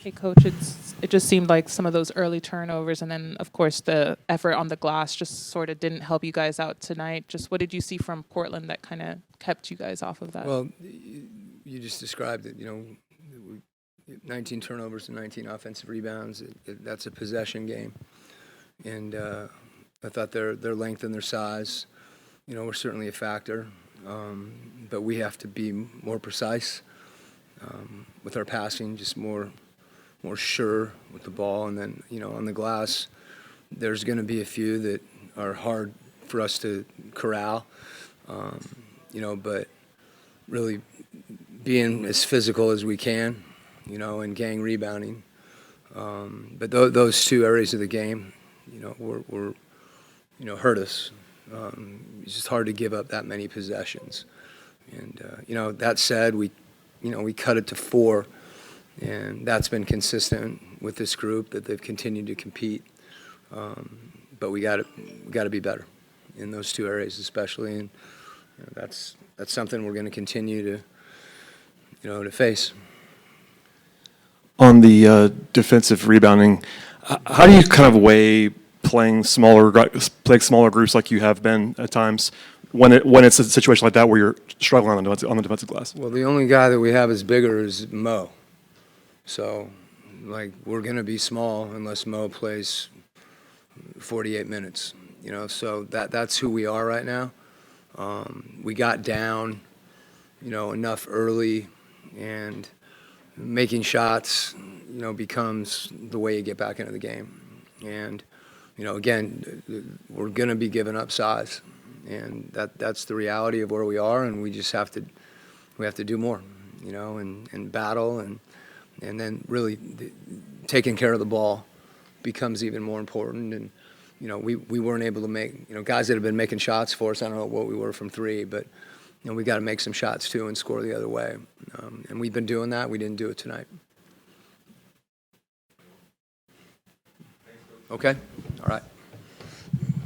Hey, Coach, it just seemed like some of those early turnovers and then, of course, the effort on the glass just sort of didn't help you guys out tonight. Just what did you see from Portland that kind of kept you guys off of that? Well, you just described it. 19 turnovers and 19 offensive rebounds. That's a possession game, and I thought their length and their size, were certainly a factor. But we have to be more precise with our passing, just more sure with the ball, and then on the glass, there's going to be a few that are hard for us to corral. But really being as physical as we can, and gang rebounding. But those two areas of the game, were hurt us. It's just hard to give up that many possessions. And that said, we cut it to 4, and that's been consistent with this group that they've continued to compete. But we got to be better in those two areas, especially, and that's something we're going to continue to face. On the defensive rebounding, how do you kind of weigh playing smaller groups like you have been at times when it's a situation like that where you're struggling on the defensive glass? Well, the only guy that we have is bigger is Mo. So, we're going to be small unless Mo plays 48 minutes. So that's who we are right now. We got down, enough early, and making shots, becomes the way you get back into the game. And, again, we're going to be giving up size, and that's the reality of where we are, and we just have to do more, and battle, and then really taking care of the ball becomes even more important. And we weren't able to make, guys that have been making shots for us, I don't know what we were from 3, but we got to make some shots too and score the other way. And we've been doing that. We didn't do it tonight. Okay? All right.